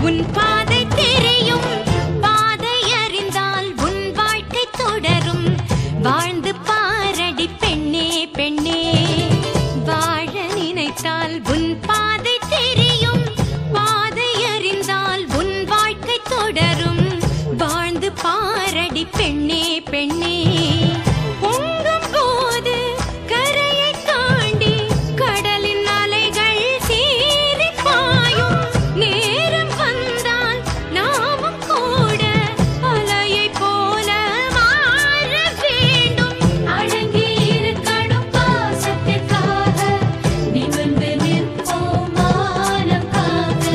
உன் பாதை தெரியும், பாதை அறிந்தால் உன் வாழ்க்கை தொடரும். வாழ்ந்து பாரடி பெண்ணே பெண்ணே, வாழ நினைத்தால் உன் பாதை தெரியும், பாதை அறிந்தால் உன் வாழ்க்கை தொடரும். வாழ்ந்து பாரடி பெண்ணே பெண்ணே. பொங்கும் போது கரையை தாண்டி கடலின் அலைகள் சீறி பாயும். நேரம் வந்தால் நாமும் கூட அலையை போல மாற வேண்டும். அடங்கி இருக்கணும் பாசத்திற்காக, நிமிர்ந்து நிற்போம் மானம் காக்க.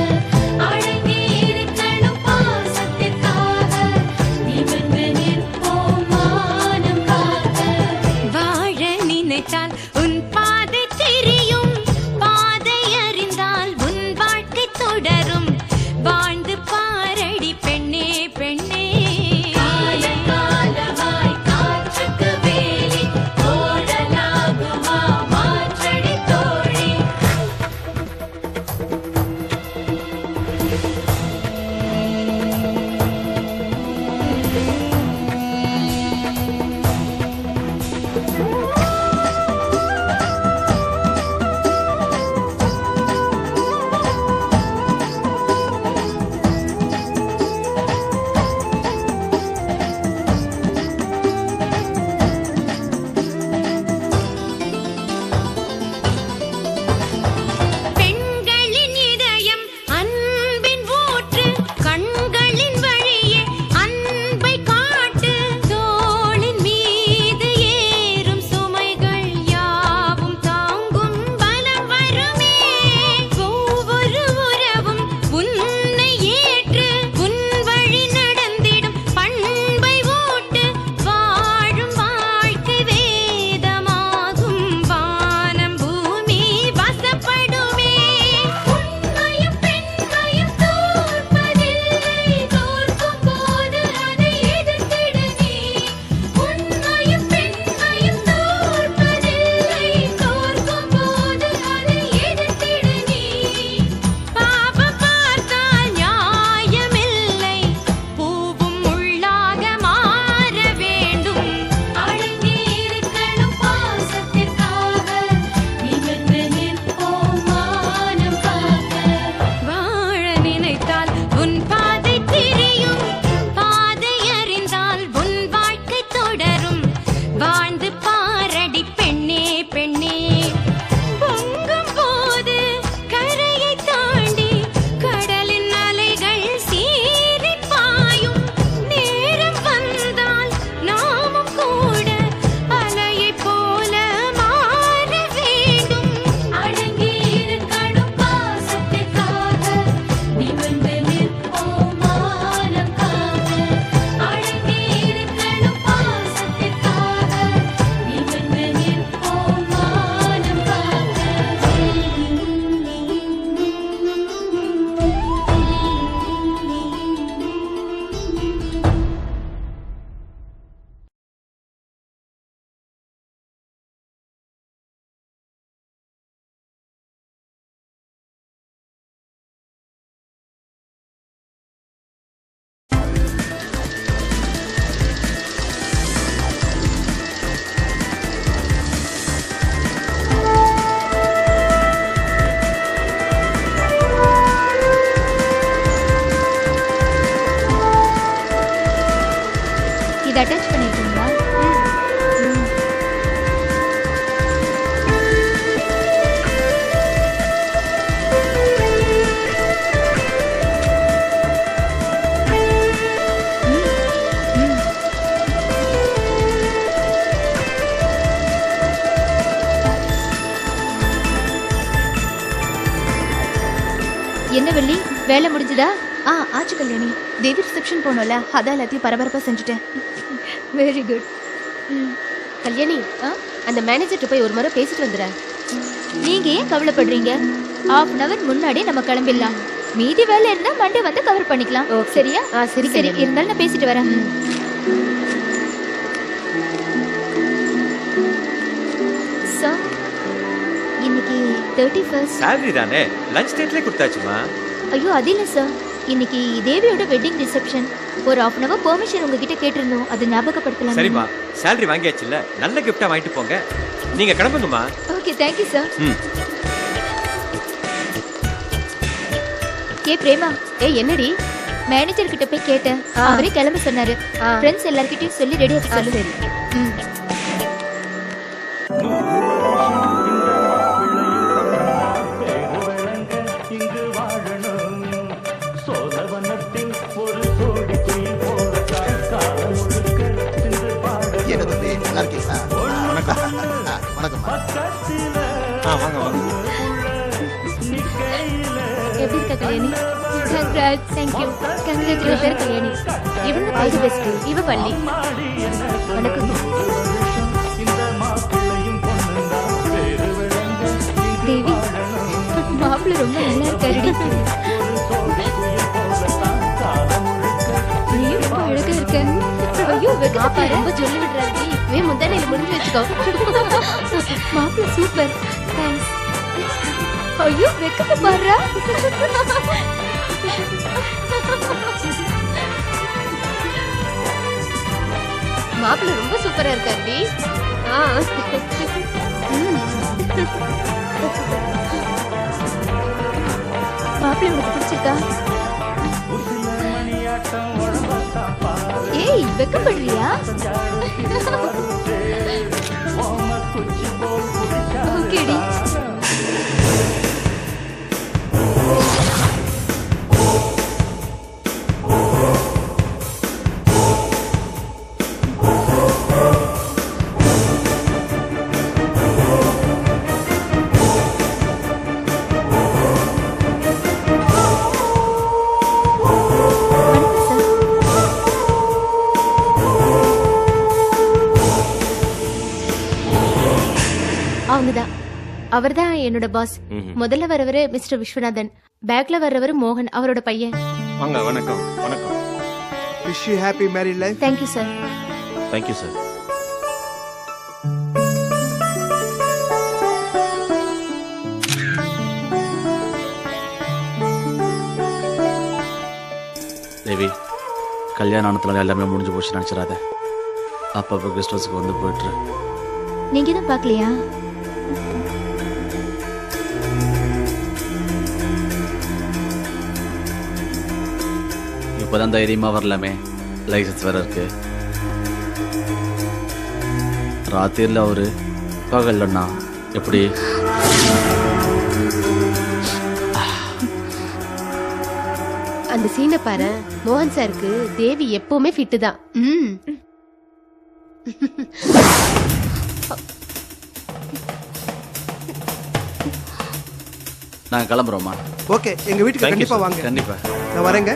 அடங்கி இருக்கணும் பாசத்திற்காக, நிமிர்ந்து நிற்போம் மானம் காக்க. வாழ நினைத்தால் உன் பாதை தெரியும், பாதை அறிந்தால் உன் வாழ்க்கை தொடரும். வாழ்ந்து பாரடி பெண்ணே பெண்ணே. காலகாலமாய் காற்றுக்கு வேலி ஓடலாகுமா மாற்றடி தோழி. பெண்களின் இதயம் அன்பின் ஊற்று, கண்களின் வழியே அன்பை காட்டு. தோளின் மீது ஏறும் சுமைகள் யாவும் தாங்கும் பலம் வருமே. ஒவ்வொரு உறவும் உன்னை ஏற்று உன் வழி நடந்திடும் பண்பை ஊட்டு. வாழும் வாழ்க்கை வேதமாகும், வானம் பூமி வசப்படுமே. உண்மையும் பெண்மையும் தோற்பதில்லை, தோற்கும் போது அதை எதிர்த்திடு நீ. உண்மையும் பெண்மையும் தோற்பதில்லை, தோற்கும் போது அதை எதிர்த்திடு நீ. பாவம் பார்த்தால் நியாயமில்லை, பூவும் முள்ளாக மாற வேண்டும். அடங்கி இருக்கணும் பாசத்திற்காக, நிமிர்ந்து நிற்போம் மானம் காக்க. வாழ நினைத்தால் உன் பாதை தெரியும், பாதை அறிந்தால் உன் வாழ்க்கை தொடரும். வாழ்ந்து பாரடி பெண்ணே பெண்ணே. பொங்கும் போது கரையை தாண்டி கடலின் அலைகள் சீறி பாயும். நேரம் வந்தால் நாமும் கூட அலையை போல மாற வேண்டும். அடங்கி இருக்கணும் பாசத்திற்காக, நிமிர்ந்து நிற்போம் மானம் காக்க. அடங்கி இருக்கணும் பாசத்திற்காக, நிமிர்ந்து நிற்போம் மானம் காக்க. இது அட்டாச் பண்ணிருக்கீங்களா? என்ன வெள்ளி, வேலை முடிஞ்சுதா? ஆச்சு கல்யாணி. தேவி ரிசப்ஷன் போனோம்ல, அதான் எல்லாத்தையும் பரபரப்பா செஞ்சுட்டேன். Very good. கல்யாணி, அந்த மேனேஜர்கிட்ட போய் ஒரு முறை பேசிட்டு வந்துடுற. நீங்க ஏன் கவலைப்படுறீங்க? ஹாஃப் அன் அவர் முன்னாடி நம்ம கிளம்பிடலாம். மீதி வேலை இருந்தா மண்டே வந்து கவர் பண்ணிக்கலாம். சரியா? சரி சரி, இருந்தாலும் நான் பேசிட்டு வரேன். சார், இன்னைக்கு 31st. சாலரி தானே, லஞ்ச் டேட்லயே கொடுத்தாச்சுமா. ஐயோ அது இல்ல சார், இன்னைக்கு தேவியோட வெட்டிங் ரிசப்ஷன். ஒரு 1/2 hour பெர்மிஷன் உங்ககிட்ட கேட்டிருந்தோம். அது ஞாபகப்படுத்தலாம். சரிம்மா, salary வாங்கியாச்சுல்ல, நல்ல gift-ஆ வாங்கிட்டு போங்க. நீங்க கிளம்புங்கம்மா. Okay, thank you sir. ம். ஏ பிரேமா, என்னடி? மேனேஜர் கிட்ட போய் கேட்டேன். அவரே கிளம்ப சொன்னாரு. ஃப்ரெண்ட்ஸ் எல்லார்கிட்டயும் சொல்லி ரெடி ஆக சொல்லு. சரி. ம். எப்படி இருக்க Kalyani? Congrats. Thank you. Congratulations Kalyani. இவங்க பைது பெஸ்ட், இவ பள்ளி. வணக்கம். தேவி, மாப்பிள்ளை ரொம்ப நல்லா இருக்காருடி. நீ ரொம்ப அழகா இருக்க. ஐயோ, மாப்பா ரொம்ப சொல்லி விடுறாரு. இப்பவே முந்தானையில முடிஞ்சு வச்சுக்கோ. மாப்பிள்ளை சூப்பர். தேங்க்ஸ். ஐயோ, வெக்கத்தை பாருடா. மாப்பிள்ளை ரொம்ப சூப்பரா இருக்காருடி. மாப்பிள்ளை உனக்கு பிடிச்சிருக்கா? ஏய், வெக்கப்படுறியா? ஓகேடி. அவங்கதான். அவர்தான் என்னோட பாஸ். முதல்ல வரவரு மிஸ்டர் விஸ்வநாதன், பேக்ல வர்றவரு மோகன், அவரோட பையன். வாங்க. வணக்கம். வணக்கம். Wish you happy married life. Thank you sir. Thank you sir. Devi, கல்யாண ஆனத்துல எல்லாமே முடிஞ்சு போச்சு நினைச்சிடாத. அப்பப்போ கெஸ்ட் ஹவுஸ்க்கு வந்து போயிட்டு. நீங்க தான் பாக்கலையா? இப்போதான் தைரியமா வரலாமே, லைசன்ஸ் வேற இருக்கு. ராத்திரில அவரு பகல்லண்ணா எப்படி? அந்த சீனை பாரு. மோகன் சாருக்கு தேவி எப்பவுமே ஃபிட்டு தான். நாங்க கிளம்புறோமா? ஓகே, எங்க வீட்டுக்கு கண்டிப்பா வாங்க. கண்டிப்பா நான் வரேங்க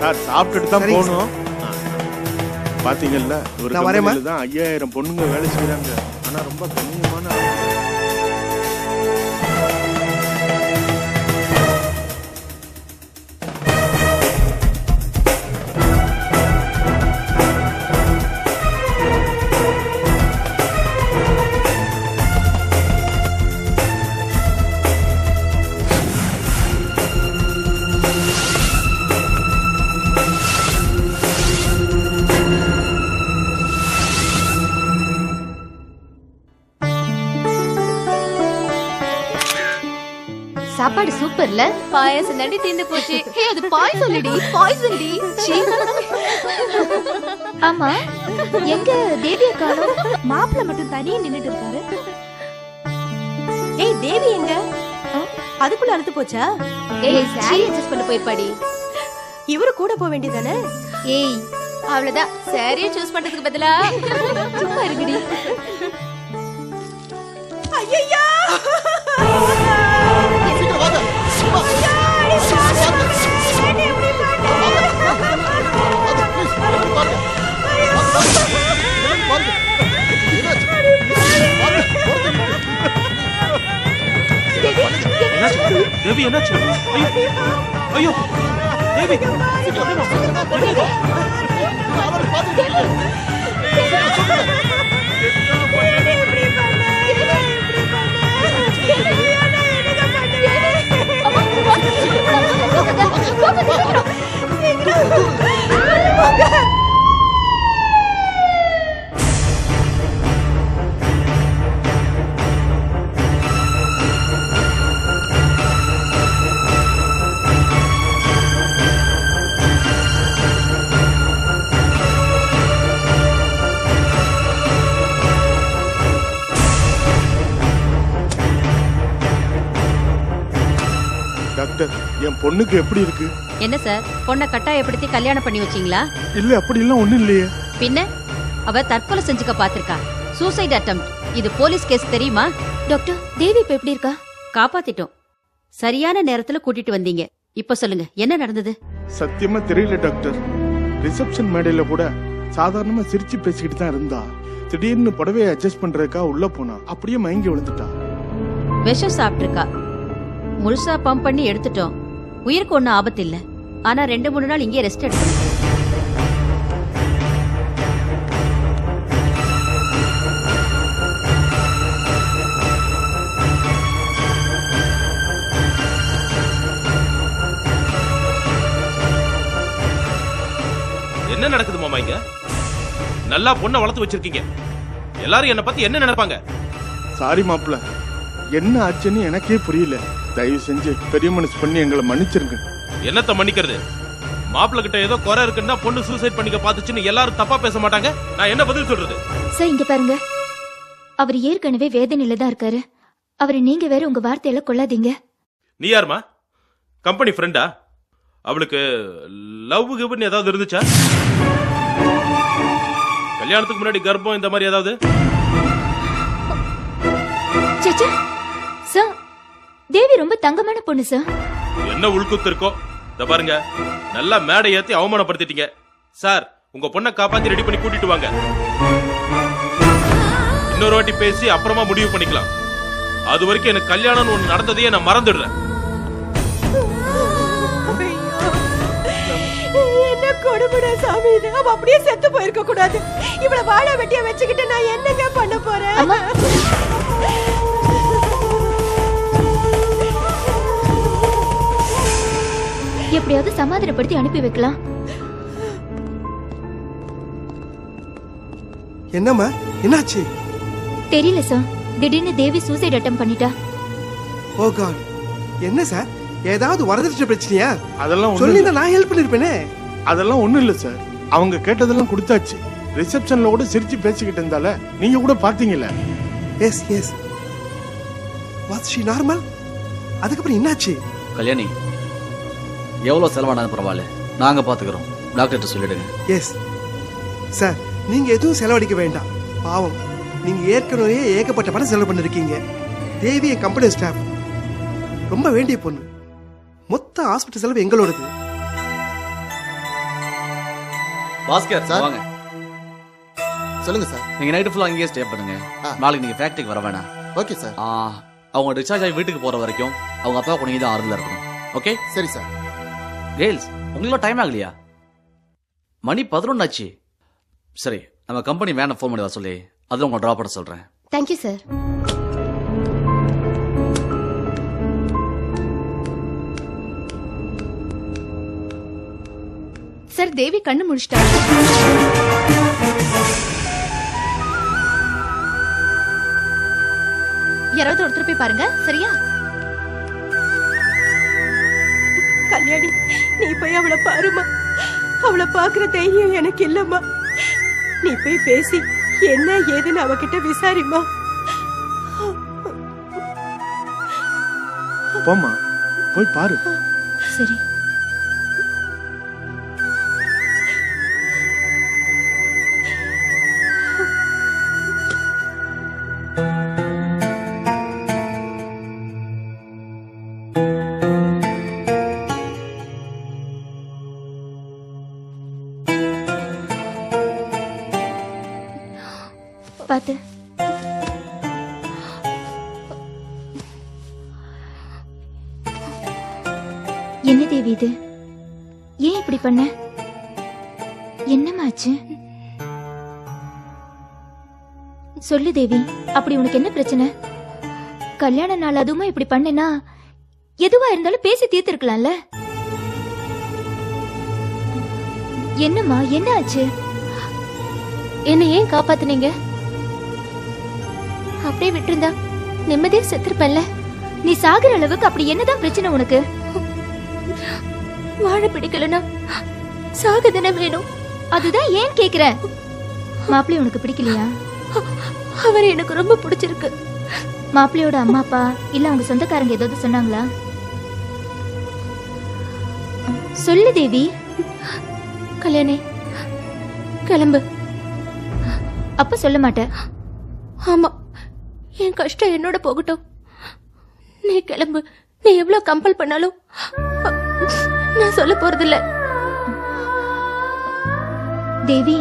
சார். சாப்பிட்டுட்டு தான் சரிங்க போகணும். பாத்தீங்கல்ல, ஒரு நான் வரேம்மா. கம்பெனில தான் 5000 பொண்ணுங்க வேலை செய்யறாங்க. ஆனா ரொம்ப கண்ணியமான ஆளு. சாப்பாடு சூப்பர்ல. பாயாசம் தாண்டி தீந்து போச்சு. ஹே, அது பாய்சன் இல்லடி, பாய்சன் டி. ஆமா, எங்க தேவியை காணோம்? மாப்பிள்ள மட்டும் தனியே நின்னுட்டு இருக்காரு. ஏய், தேவி எங்க? அதுக்குள்ள அழுத்து போச்சா? ஏய், சாரி அட்ஜஸ்ட் பண்ண போயிருப்பாடி. இவரு கூட போக வேண்டியதானே? ஏய், அவ்வளவுதான். சாரியை சூஸ் பண்றதுக்கு பதிலா சும்மா இருக்குடி. ஐயையோ! தேவி என்னாச்சு? ஐயோ தேவி, தேவி டாக்டர் என் பொண்ணுக்கு எப்படி இருக்கு? என்ன சார், பொண்ணை கட்டாயப்படுத்தி கல்யாணம் பண்ணி வச்சீங்களா? இல்ல அப்படி எல்லாம் ஒண்ணும் இல்லையே. பின்ன அவ தற்கொலை செஞ்சுக்க பாத்திருக்கா. Suicide attempt. இது போலீஸ் கேஸ் தெரியுமா? டாக்டர் தேவி இப்ப எப்படி இருக்கா? காப்பாத்திட்டோம். சரியான நேரத்துல கூட்டிட்டு வந்தீங்க. இப்ப சொல்லுங்க, என்ன நடந்தது? சத்தியமா தெரியல டாக்டர். ரிசப்ஷன் மேடையில கூட சாதாரணமா சிரிச்சு பேசிக்கிட்டு தான் இருந்தா. திடீர்னு புடவையை அட்ஜஸ்ட் பண்றதுக்கா உள்ள போனா அப்படியே மயங்கி விழுந்துட்டா. விஷம் சாப்பிட்டிருக்கா. முழுசா பம்ப் பண்ணி எடுத்துட்டோம். உயிருக்கு ஒன்னும் ஆபத்து இல்ல. ஆனா 2-3 நாள் இங்கே ரெஸ்ட் எடுக்கணும். என்ன நடக்குது மாமா இங்க? நல்லா பொண்ணை வளர்த்து வச்சிருக்கீங்க. எல்லாரும் என்ன பத்தி என்ன நினைப்பாங்க? சாரி மாப்பிள்ள, என்ன ஆச்சுன்னு எனக்கே புரியல. தயவு செஞ்சு பெரிய மனசு பண்ணி எங்களை மன்னிச்சிருங்க. என்னத்த மன்னிக்கிறது? மாப்பிள்ள கிட்ட ஏதோ குறை இருக்குன்னா பொண்ணு சூசைட் பண்ணிக்க பாத்துச்சுன்னு எல்லாரும் தப்பா பேச மாட்டாங்க. நான் என்ன பதில் சொல்றது? சார் இங்க பாருங்க, அவர் ஏற்கனவே வேதனையில தான் இருக்காரு. அவரை நீங்க வேற உங்க வார்த்தையில கொள்ளாதீங்க. நீ யாருமா? கம்பெனி ஃப்ரெண்டா? அவளுக்கு லவ் கிவ்னு ஏதாவது இருந்துச்சா? கல்யாணத்துக்கு முன்னாடி கர்ப்பம் இந்த மாதிரி ஏதாவது? சேச்சே சார், தேவி ரொம்ப தங்கமான பொண்ணு சார். என்ன உள்குத்து இருக்கோ? இத பாருங்க, நல்லா மேடை ஏத்தி அவமானப்படுத்திட்டீங்க. சார், உங்க பொண்ணை காப்பாத்தி ரெடி பண்ணி கூட்டிட்டு வாங்க. இன்னொரு வாட்டி பேசி அப்புறமா முடிவு பண்ணிக்கலாம். அது வரைக்கும் எனக்கு கல்யாணம் ஒண்ணு நடந்ததையே நான் மறந்துடுறேன். என்ன கொடுமைடா சாமி இது. அவ அப்படியே செத்து போயிருக்க கூடாது. இவள வாழ வெட்டிய வச்சுக்கிட்டு நான் என்னங்க பண்ண போறேன்? எப்படியாவது சமாதானப்படுத்தி அனுப்பி வைக்கலாம். என்னம்மா என்னாச்சு? தெரியல சார், திடீர்னு தேவி சூசைட் அட்டெம்ப்ட் பண்ணிட்டா. ஓ காட், என்ன சார், ஏதாவது வரதட்சணை பிரச்சனையா? அதெல்லாம் ஒண்ணும் சொல்லி இல்ல. நான் ஹெல்ப் பண்ணிருப்பேனே. அதெல்லாம் ஒண்ணும் இல்ல சார். அவங்க கேட்டதெல்லாம் கொடுத்தாச்சு. ரிசப்ஷன்ல கூட சிரிச்சு பேசிக்கிட்டு இருந்தால நீங்க கூட பாத்தீங்கல்ல. Yes yes. Was she normal? அதுக்கப்புறம் என்னாச்சு? கல்யாணி, எவ்வளவு செலவானாலும் பரவாயில்ல, நாங்க பாத்துக்கிறோம். டாக்டர்கிட்ட சொல்லிடுங்க. எஸ் சார், நீங்க எதுவும் செலவழிக்க வேண்டாம். பாவம், நீங்க ஏற்கனவே ஏகப்பட்ட பணம் செலவு பண்ணிருக்கீங்க. தேவி என் கம்பெனி ஸ்டாஃப், ரொம்ப வேண்டிய பொண்ணு. மொத்த ஹாஸ்பிட்டல் செலவு எங்களோடது. பாஸ்கர் சார். வாங்க. சொல்லுங்க சார். நீங்க நைட்டு ஃபுல்லா அங்கேயே ஸ்டே பண்ணுங்க. நாளைக்கு நீங்க ஃபேக்டரிக்கு வர வேணாம். Okay sir. அவங்க டிஸ்சார்ஜ் ஆகி வீட்டுக்கு போற வரைக்கும் அவங்க அப்பா கூட தான் ஆறுதலா இருக்கணும். ஓகே? சரி சார். கேர்ள்ஸ், உங்களுக்கு டைம் ஆகலையா? மணி 11 ஆச்சு. சரி, நம்ம கம்பெனி வேனை ஃபோன் பண்ணி வர சொல்லி அதில் உங்களை ட்ராப் பண்ண சொல்றேன். Thank you sir. சார் தேவி கண்ணு முடிச்சிட்டா. யாராவது ஒருத்தர் போய் பாருங்க, சரியா? கல்யாணி, நீ போய் அவளை பாருமா. அவளை பாக்குற தைரியம் எனக்கு இல்லம்மா. நீ போய் பேசி என்ன ஏதுன்னு அவகிட்ட விசாரிமா. போம்மா, போய் பாரு. சரி. பாத்து. என்ன தேவி இது? ஏன் இப்படி பண்ண? என்னமாச்சு? சொல்லு தேவி, அப்படி உனக்கு என்ன பிரச்சனை? கல்யாண நாள் அதுவுமா இப்படி பண்ணனா எதுவா இருந்தாலும் பேசி தீர்த்திருக்கலாம்ல. என்னம்மா, என்ன ஆச்சு? என்ன ஏன் காப்பாத்துனீங்க? அப்படியே விட்டுருந்தா நிம்மதியா செத்துருப்பல்ல. நீ சாகுற அளவுக்கு அப்படி என்னதான் பிரச்சனை உனக்கு? வாழ பிடிக்கலனா சாகதானே வேணும். அதுதான் ஏன் கேக்குறேன். மாப்பிள்ளை உனக்கு பிடிக்கலையா? அவர் எனக்கு ரொம்ப பிடிச்சிருக்கு. மாப்பிள்ளையோட அம்மா அப்பா இல்ல அவங்க சொந்தக்காரங்க ஏதாவது சொன்னாங்களா? சொல்லு தேவி. கல்யாணி கிளம்பு. அப்ப சொல்ல மாட்டேன். ஆமா, என் கஷ்டம் என்னோட போகட்டும். நீ கிளம்பு. நீ எவ்வளவு கம்பல் பண்ணாலும் நான் சொல்ல போறதில்ல. தேவி,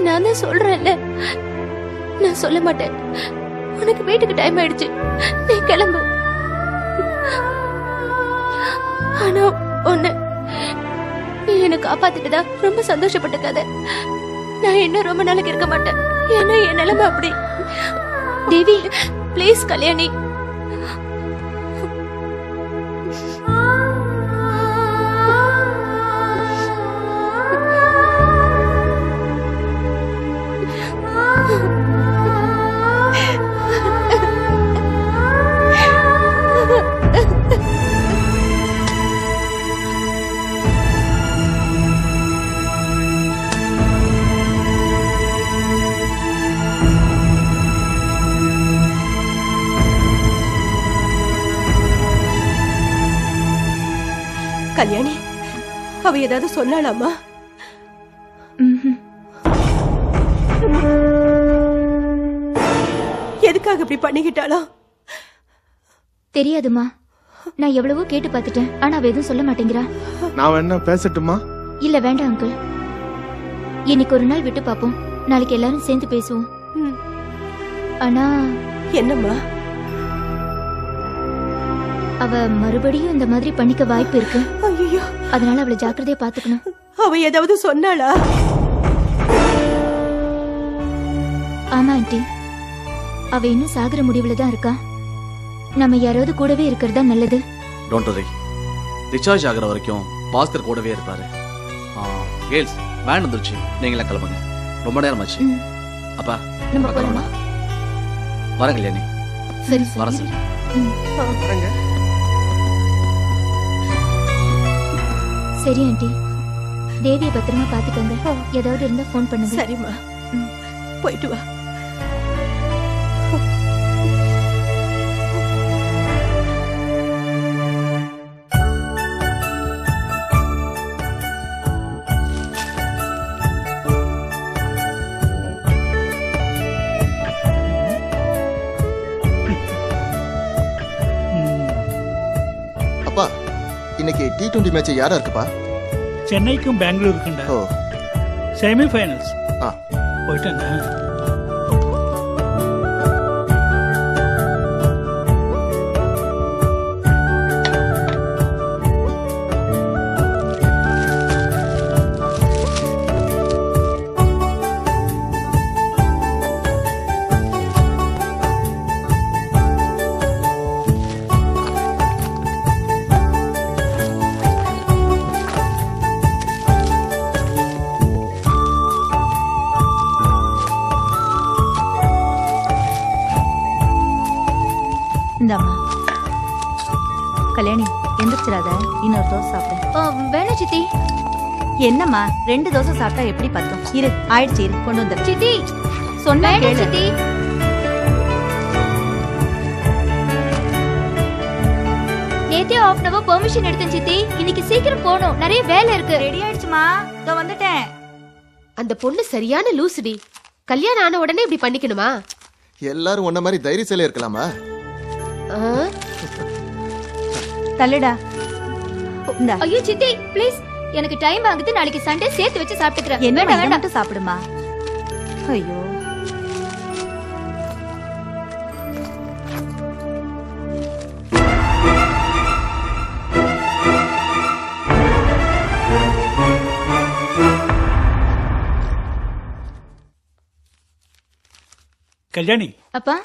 நான் தான் சொல்றேன்ல, நான் சொல்ல மாட்டேன். உனக்கு வீட்டுக்கு டைம் ஆயிடுச்சு, நீ கிளம்பு. ஆனா ஒண்ணு, நீ என்ன காப்பாத்திட்டுதா ரொம்ப சந்தோஷப்பட்டுக்காத. நான் இன்னும் ரொம்ப நாளைக்கு இருக்க மாட்டேன். ஏன்னா என் நிலைமை அப்படி. தேவி ப்ளீஸ் கல்யாணி. கல்யாணி, அவ ஏதாவது சொன்னாளாமா? எதுக்காக இப்படி பண்ணிக்கிட்டாளோ? தெரியாதுமா. நான் எவ்வளவோ கேட்டு பார்த்துட்டேன், ஆனா அவ எதுவும் சொல்ல மாட்டேங்கிறா. நான் வேணா பேசட்டுமா? இல்ல வேண்டாம் அங்கிள். இன்னைக்கு ஒரு நாள் விட்டு பாப்போம். நாளைக்கு எல்லாரும் சேர்ந்து பேசுவோம். ஆனா என்னம்மா? அவ மறுபடியும் இந்த மாதிரி பண்ணிக்க வாய்ப்பு இருக்கு. ஐயோ, அதனால அவளை ஜாக்கிரதையா பாத்துக்கணும். அவ ஏதாவது சொன்னாளா? ஆமா ஆண்டி, அவ இன்னும் சாகுற முடிவுல தான் இருக்கா. நம்ம யாராவது கூடவே இருக்கிறதா நல்லது. Don't worry. டிஸ்சார்ஜ் ஆகுற வரைக்கும் பாஸ்கர் கூடவே இருப்பாரு. கேர்ள்ஸ், வேன் வந்துருச்சு, நீங்களே கிளம்புங்க. ரொம்ப நேரம் ஆச்சு. அப்பா நம்ம போலாமா? வரேன் கல்யாணி. சரி வரேன் சார். வரேங்க. சரி ஆண்டி, தேவியை பத்திரமா பாத்துக்கங்க. ஏதாவது இருந்தா போன் பண்ணுங்க. சரிம்மா, போயிட்டு வா. அப்பா, இன்னைக்கு T20 மேட்ச் யாரா இருக்குப்பா? சென்னைக்கும் பெங்களூருக்குண்டா. ஓ, செமி ஃபைனல்ஸ். ஆ, போயிட்டாங்க. இந்தாம்மா. கல்யாணி எந்திரிச்சிடாத, இன்னொரு தோசை சாப்பிடு. வேணா சித்தி. என்னம்மா, 2 தோசை சாப்பிட்டா எப்படி பத்தும்? இரு, ஆயிடுச்சு, இரு, கொண்டு வந்துடு. சித்தி சொன்னா வேணா கேளு. சித்தி. நேத்தே ஆஃப் நவர் பெர்மிஷன் எடுத்தேன் சித்தி. இன்னைக்கு சீக்கிரம் போகணும், நிறைய வேலை இருக்கு. ரெடி ஆயிடுச்சுமா, இதோ வந்துட்டேன். அந்த பொண்ணு சரியான லூசுடி. கல்யாணம் ஆன உடனே இப்படி பண்ணிக்கணுமா? எல்லாரும் உன்ன மாதிரி தைரியசாலியா இருக்கலாமா? ஆ? தள்ளுடா. இந்தா. ஐயோ சித்தி ப்ளீஸ், எனக்கு டைம் ஆகுது. நாளைக்கு சண்டே சேர்த்து வச்சு சாப்பிட்டுக்கிறேன். என்ன வேண்டாம் வேண்டாம். மட்டும் சாப்பிடுமா. ஐயோ, கல்யாணி, அப்பா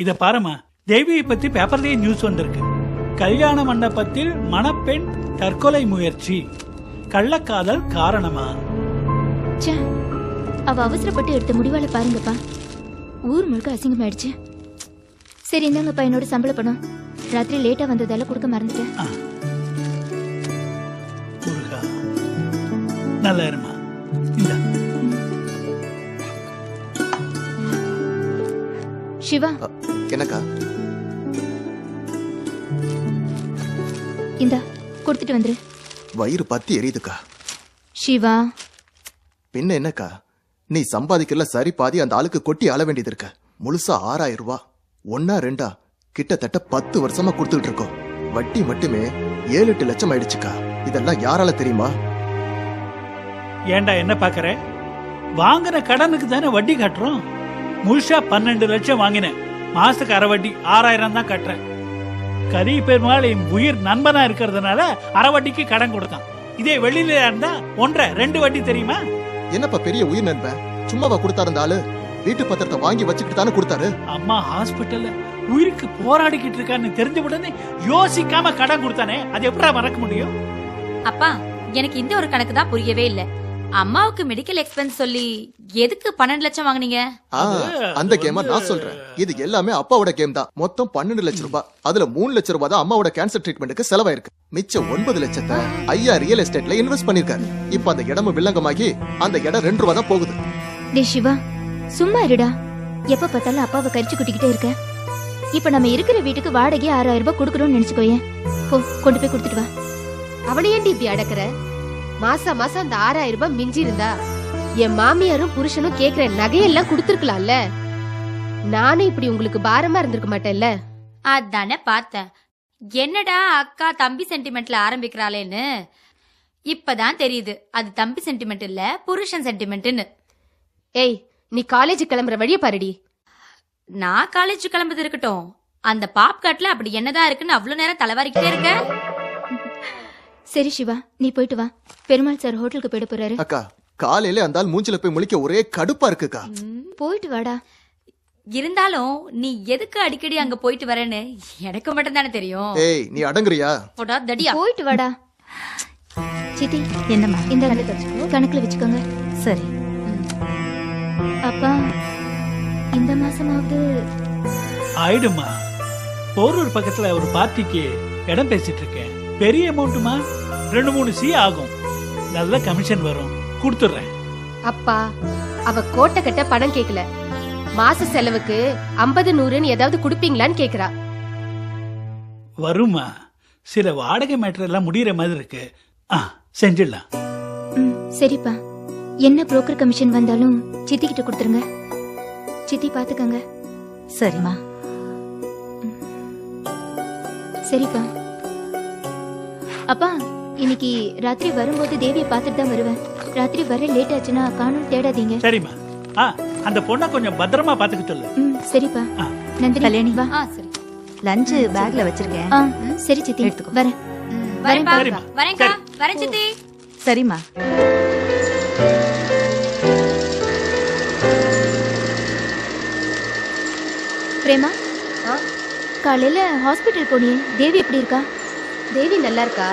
இத பாருமா. தேவியை பத்தி பேப்பர்லயே நியூஸ் வந்திருக்கு. கல்யாண மண்டபத்தில் மணப்பெண் தற்கொலை முயற்சி, கள்ளக்காதல் காரணமா? ச்சே, அவ அவசரப்பட்டு எடுத்த முடிவால பாருங்கப்பா, ஊர் முழுக்க அசிங்கமாயிடுச்சு. சரி இந்தாங்கப்பா என்னோட சம்பள பணம். ராத்திரி லேட்டா வந்ததால கொடுக்க மறந்துட்டேன். முருகா, நல்லா இருமா. இந்த சிவா, என்னக்கா? இந்தா கொடுத்துட்டு வந்துரு. வயிறு பத்தி எரியுதுக்கா. சிவா, பின்ன என்னக்கா, நீ சம்பாதிக்கல சரி பாதி அந்த ஆளுக்கு கொட்டி ஆள வேண்டியது இருக்க. முழுசா 6000 ரூபாய், 1 2 கிட்டத்தட்ட 10 வருஷமா கொடுத்துட்டு இருக்கோம். வட்டி மட்டுமே 7-8 லட்சம் ஆயிடுச்சுக்கா. இதெல்லாம் யாரால தெரியுமா? ஏண்டா என்ன பாக்குற? வாங்கின கடனுக்கு தானே வட்டி கட்டுறோம். முழுசா 12 லட்சம் வாங்கினேன். மாசத்துக்கு அரை வட்டி 6000 தான் கட்டுறேன். கரி பெருமாள் என் உயிர் நண்பனா இருக்கிறதுனால அரை வட்டிக்கு கடன் கொடுத்தான். இதே வெளியில இருந்தா 1.5-2 வட்டி தெரியுமா? என்னப்பா பெரிய உயிர் நண்பன், சும்மாவா கொடுத்தாரு அந்த ஆளு? வீட்டு பத்திரத்தை வாங்கி வச்சுக்கிட்டு தானே கொடுத்தாரு. அம்மா ஹாஸ்பிட்டல்ல உயிருக்கு போராடிக்கிட்டு இருக்கான்னு தெரிஞ்ச உடனே யோசிக்காம கடன் கொடுத்தானே, அது எப்படா மறக்க முடியும்? அப்பா, எனக்கு இந்த ஒரு கணக்கு தான் புரியவே இல்ல. அம்மாவுக்கு மெடிக்கல் எக்ஸ்பென்ஸ் சொல்லி எதுக்கு 12 லட்சம் வாங்குனீங்க? அந்த கேம நான் சொல்றேன். இது எல்லாமே அப்பாவோட கேம் தான். மொத்தம் 12 லட்சம் ரூபாய். அதுல 3 லட்சம் ரூபாய் தான் அம்மாவோட கேன்சர் ட்ரீட்மெண்ட்டுக்கு செலவாயிருக்கு. மிச்சம் 9 லட்சத்தை ஐயா ரியல் எஸ்டேட்ல இன்வெஸ்ட் பண்ணிருக்காரு. இப்ப அந்த இடமும் வில்லங்கமாகி அந்த இடம் 2 ரூபாய் தான் போகுது. டே சிவா, சும்மா இருடா. எப்ப பார்த்தாலும் அப்பாவை கரிச்சு குட்டிக்கிட்டே இருக்க. இப்ப நம்ம இருக்கிற வீட்டுக்கு வாடகை 6000 ரூபாய் கொடுக்கணும்னு நினைச்சுக்கோயேன். போ, கொண்டு போய் கொடுத்துட்டு வா. அவனை ஏன்டி இப்படி அடக்குற? மாசம் மாசம் அந்த 6000 ரூபாய் மிஞ்சி இருந்தா என் மாமியாரும் புருஷனும் கேக்குற நகையெல்லாம் கொடுத்துருக்கலாம்ல. நானும் இப்படி உங்களுக்கு பாரமா இருந்திருக்க மாட்டேன்ல. அதானே பார்த்தேன். என்னடா அக்கா தம்பி சென்டிமெண்ட்ல ஆரம்பிக்கிறாளேன்னு இப்பதான் தெரியுது. அது தம்பி சென்டிமெண்ட் இல்ல, புருஷன் சென்டிமெண்ட்னு. ஏய், நீ காலேஜ் கிளம்புற வழிய பாருடி. நான் காலேஜ் கிளம்புது இருக்கட்டும், அந்த பாப்காட்ல அப்படி என்னதான் இருக்குன்னு அவ்வளவு நேரம் தலைவாரிக்கிட்டே இருக்க. சரி சிவா, நீ போயிட்டு வா. பெருமாள் சார் ஹோட்டலுக்கு போயிட போறாரு. அக்கா, காலையில அந்த ஆள் மூஞ்சில போய் முழிக்க ஒரே கடுப்பா இருக்குக்கா. போயிட்டு வாடா. இருந்தாலும் நீ எதுக்கு அடிக்கடி அங்க போயிட்டு வரேன்னு எனக்கு மட்டும் தானே தெரியும். ஏய், நீ அடங்குறியா? போடா தடியா. போயிட்டு வாடா. சித்தி, என்னம்மா? இந்த கணக்குல வச்சுக்கோங்க. சரி. அப்பா, இந்த மாசமாவது ஆயிடுமா. போரூர் பக்கத்துல ஒரு பார்ட்டிக்கு இடம் பேசிட்டு இருக்கேன். பெரிய அமௌண்ட்டுமா, 2-3 சி ஆகும். நல்ல கமிஷன் வரும், கொடுத்துறேன். அப்பா, அவ கோட்டை கட்ட பணம் கேக்கல. மாச செலவுக்கு 50-100 ஏதாவது குடுப்பீங்களான்னு கேக்குறா. வருமா, சில வாடகை மேட்டர் எல்லாம் முடியற மாதிரி இருக்கு. செஞ்சிடலாம். சரிப்பா. என்ன புரோக்கர் கமிஷன் வந்தாலும் சித்தி கிட்ட கொடுத்துருங்க. சித்தி பாத்துக்கங்க. சரிம்மா. சரிப்பா. அப்பா, இன்னைக்கு ராத்திரி வரும்போது தேவியை பார்த்துட்டு தான் வருவேன். ராத்திரி வர லேட் ஆச்சுன்னா காணும் தேடாதீங்க. சரிம்மா. அந்த பொண்ணை கொஞ்சம் பத்திரமா பாத்துக்க சொல்லு. சரிப்பா. நந்தினி, கல்யாணி வா. சரி. லஞ்ச் பேக்ல வச்சிருக்கேன். சரி சித்தி, எடுத்துக்கோ. வரேன். வரேன்க்கா, வரேன் சித்தி. சரிம்மா. பிரேமா, காலையில ஹாஸ்பிட்டல் போனியே, தேவி எப்படி இருக்கா? தேவி நல்லா இருக்கா.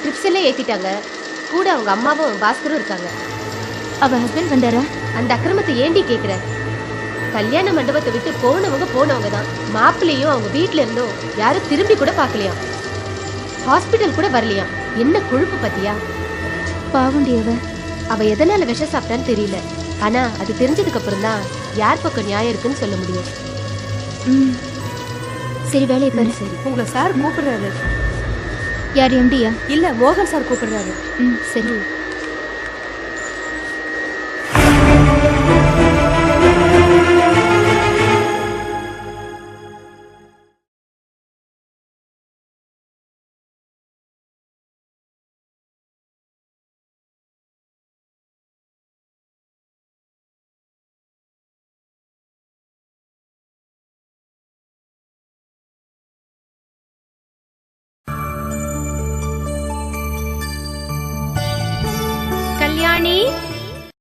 ட்ரிப்ஸ் எல்லாம் ஏத்திட்டாங்க. கூட அவங்க அம்மாவும் பாஸ்கரும் இருக்காங்க. அவ ஹஸ்பண்ட் வந்தாரா? அந்த அக்கிரமத்தை ஏண்டி கேக்குற? கல்யாண மண்டபத்தை விட்டு போனவங்க தான். மாப்பிள்ளையும் அவங்க வீட்டுல இருந்தும் யாரும் திரும்பி கூட பாக்கலையாம். ஹாஸ்பிட்டல் கூட வரலையாம். என்ன கொழுப்பு பத்தியா? பாவுண்டியவ. அவ எதனால விஷம் சாப்பிட்டான்னு தெரியல. ஆனா அது தெரிஞ்சதுக்கு அப்புறம் தான் யார் பக்கம் நியாயம் இருக்குன்னு சொல்ல முடியும். சரி, வேலையை பாரு. சரி, உங்களை சார் கூப்பிடுறாரு. யார், எம்டியா? இல்ல, மோகன் சார் கூப்பிடுறாரு. சரி. கல்யாணி,